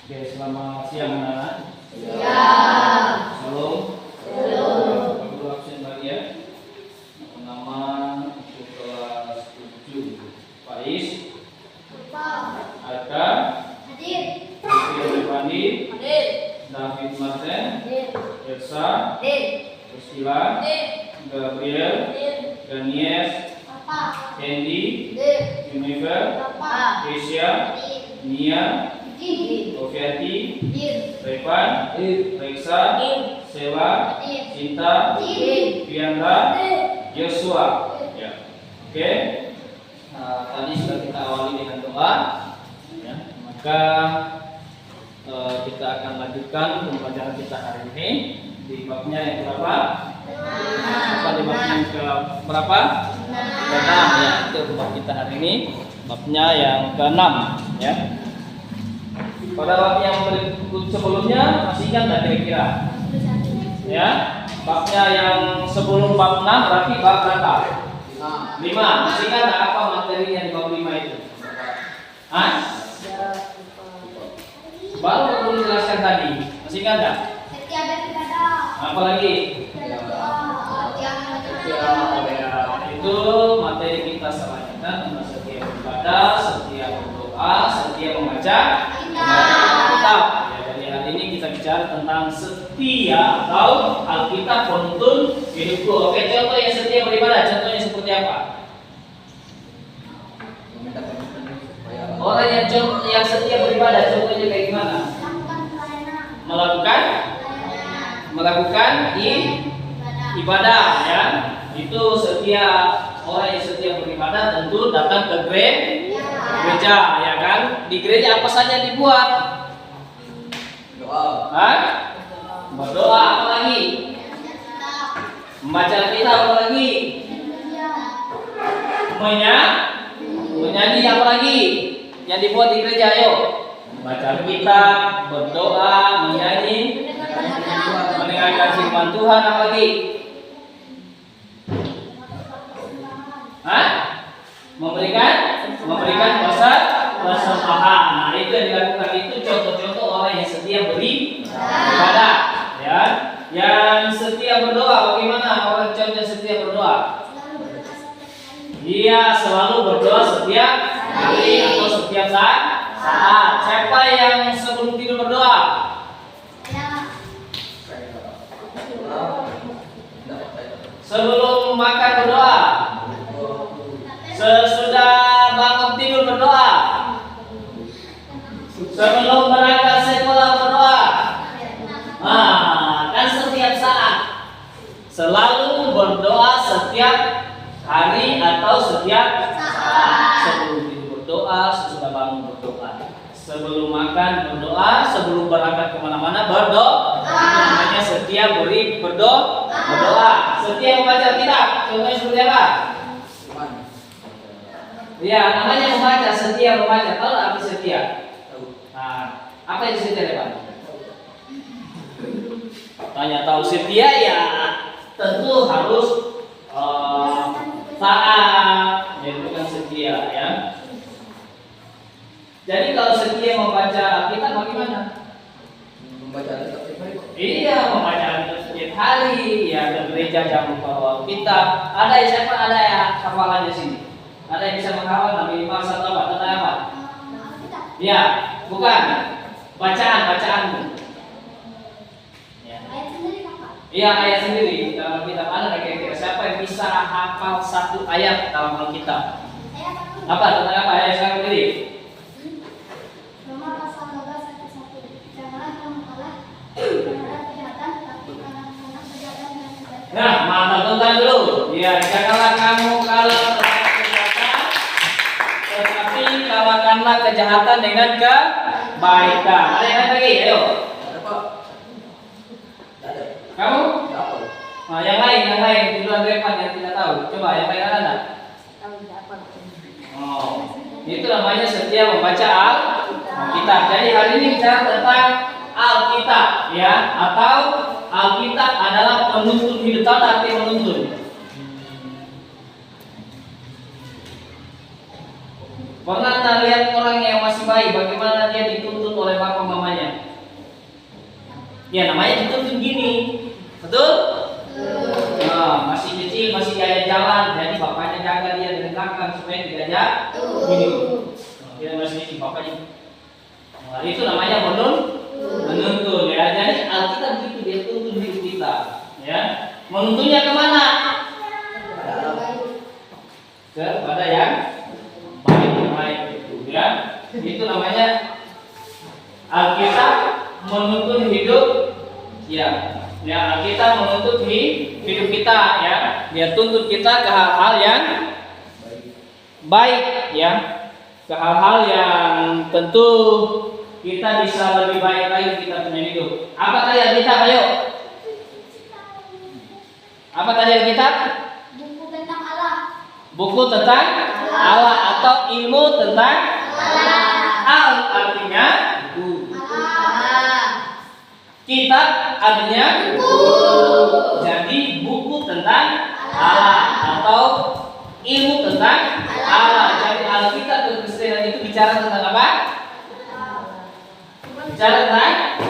Oke, selamat siang anak-anak. Siang. Halo. Halo. Aku absen lagi ya. Nama untuk kelas 7. Faiz, Arka, Hadir. Irfani, Hadir. David Martin, Hadir. Elsa, Hadir. Priscilla, Hadir. Gabriel, Hadir. Daniel, Papa. Candy, Hadir. Jennifer, Papa. Keisha, Hadir. Nia, Hadir. Oviati, Hadir. Revan, Reksa, Hadir. Sela, Hadir. Cinta, Hadir. Pianda, Hadir. Joshua. Ya. Oke. Tadi sudah kita awali dengan doa. Ya. Maka kita akan lanjutkan pembelajaran kita hari ini di babnya yang berapa? Apa di babnya yang ke berapa? Ke-6 ya. Itu bab kita hari ini. Babnya yang ke-6 ya. Pada bab yang sebelumnya masih ingat nggak kira-kira? Ya, babnya yang sebelum bab 6 berarti bab berapa? 5. Masih ingat nggak apa materinya di bab 5 itu? Hah? Baru aku jelaskan tadi. Masih ingat nggak? Setiap beribadah. Apa lagi? Itu materi kita selanjutnya tentang setiap beribadah, setiap berdoa, setiap membaca Alkitab. Ya, dari hari ini kita bicara tentang setia atau Alkitab penuntun hidupku. Oke, contoh yang setia beribadah, contohnya seperti apa? Orang yang setia beribadah, contohnya kayak gimana? Melakukan ibadah ya. Itu setia, orang yang setia beribadah tentu datang ke gereja ya kan. Di gereja apa saja dibuat? Hah? Berdoa, apa lagi? Membaca Alkitab, apa lagi? Menyanyi, apa lagi? Yang dibuat di gereja, ayo. Membaca Alkitab, berdoa, menyanyi, mendengarkan firman Tuhan, apa lagi? Hah? Memberikan persembahan. Nah, itu yang dilakukan, itu contoh-contoh orang yang setia beribadah ya. Yang setia berdoa, bagaimana orang contoh setia berdoa? Dia selalu berdoa setiap hari atau setiap saat. Siapa yang sebelum tidur berdoa? Sebelum makan berdoa? Sesudah bangun tidur berdoa? Sebelum berangkat sekolah berdoa? Kan setiap saat. Selalu berdoa setiap hari atau setiap saat. Sebelum tidur berdoa, sesudah bangun berdoa, sebelum makan berdoa, sebelum berangkat kemana-mana berdoa. Namanya setia berdoa. Setia membaca Alkitab, contohnya seperti apa? Ya, namanya membaca, setia membaca. Tahu apa setia? Nah, apa itu setia, Pak? Tanya tahu setia ya tentu harus taat, ya, bukan setia ya. Jadi kalau setia membaca Alkitab bagaimana? Membaca Alkitab setiap hari. Iya, membaca Alkitab setiap hari, ya ke gereja jangan lupa Alkitab. Ada ya, siapa ada ya hafalannya sini? Ada yang bisa menghafal minimal satu apa? Tentang apa? Ya, bukan bacaan. Ya. Iya, ayat sendiri dalam Alkitab. Ada nggak kira-kira siapa yang bisa hafal satu ayat dalam Alkitab? Apa? Tentang apa? Ayat sendiri. Nah, mantap, tentang dulu. Ya, janganlah kamu kalah terhadap kejahatan, tetapi kalahkanlah kejahatan dengan kebaikan. Ada yang lain lagi? Ayo. Ada Pak? Ada. Kamu? Apa? Nah, yang lain di luar Revan yang tidak tahu. Coba yang lain ada? Oh, itu namanya setia membaca Alkitab. Jadi hari ini bicara tentang Alkitab, ya, atau Alkitab adalah penuntun hidup. Tahu arti menuntun? Pernah lihat orang yang masih bayi, bagaimana dia dituntun oleh bapak mamanya? Ya namanya dituntun gini, betul? Nah, masih kecil, masih diajak jalan, jadi bapaknya jaga dia dari belakang supaya diajak gini. Dia masih kecil, bapaknya. Nah, itu namanya menuntun ya. Jadi Alkitab begitu dia tuntun hidup kita, ya. Menuntunnya kemana? Kepada yang baik itu, ya. Itu namanya Alkitab menuntun hidup, ya. Ya, kita menuntut hidup kita, ya. Dia tuntut kita ke hal-hal yang baik, ya. Ke hal-hal yang tentu kita bisa lebih baik lagi kita punya hidup. Apa tadi Alkitab? Ayo. Apa tadi Alkitab? Buku tentang Allah. Buku tentang Allah atau ilmu tentang Allah. Al artinya Allah. kitab artinya jadi buku tentang Allah atau ilmu tentang Allah. Jadi Alkitab kekristenan itu bicara tentang apa? Bicara tentang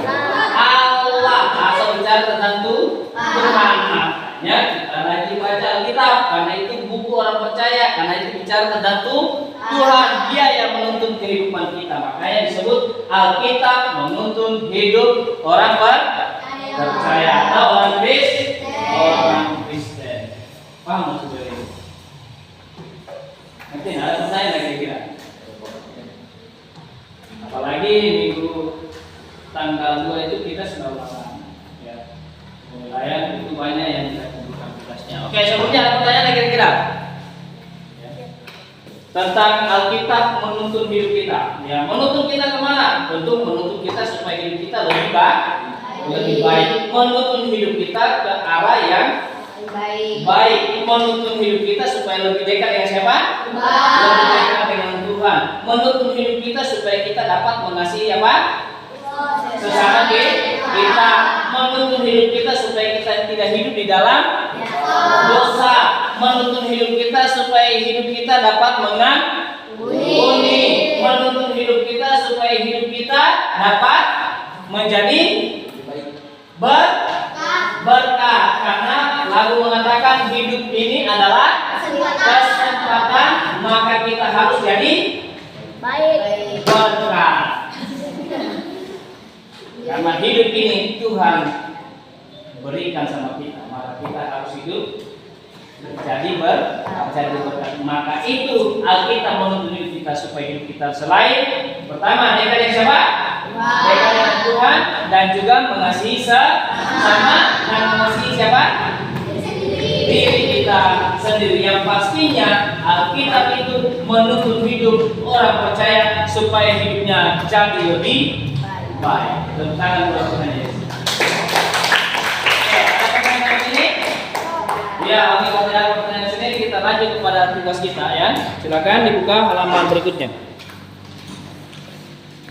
Allah atau bicara tentang Tuhan. Makanya kita lagi baca Alkitab karena itu buku orang percaya, karena itu bicara tentang Tuhan. Dia yang menuntun kehidupan kita. Makanya disebut Alkitab menuntun hidup orang percaya atau orang Kristen. Paham maksudnya ini? Nanti ada pertanyaan lagi kira. Apalagi minggu tanggal 2 itu kita sudah ulangan, ya. Penilaian itu banyak yang kita kumpulkan tugasnya. Oke, sebelumnya ada pertanyaan lagi kira. Ya. Tentang Alkitab menuntun hidup kita. Ya, menuntun kita kemana? Tentu menuntun kita supaya hidup kita lebih baik. Menuntun hidup kita ke arah yang baik. Menuntun hidup kita supaya lebih dekat dengan siapa? Lebih dekat dengan Tuhan. Menuntun hidup kita supaya kita dapat mengasihi apa? Sesama kita. Menuntun hidup kita supaya kita tidak hidup di dalam dosa. Menuntun hidup kita supaya hidup kita dapat mengampuni. Menuntun hidup kita supaya hidup kita dapat menjadi berkah. Karena lagu mengatakan hidup ini adalah kesempatan, maka kita harus jadi berkah. Karena hidup ini Tuhan berikan sama kita, maka kita harus hidup jadi berkah. Maka itu Alkitab menuntun hidup kita supaya hidup kita selain pertama dekat dengan siapa? Dekat dengan Tuhan dan juga mengasihi sesama dan mengasihi siapa? Diri kita sendiri. Yang pastinya Alkitab itu menuntun hidup orang percaya supaya hidupnya jadi lebih baik. Tentang Tuhan Yesus. Oke, ada pertanyaan sini? Ya, kalau ada pertanyaan sini kita lanjut kepada tugas kita ya. Silakan dibuka halaman berikutnya.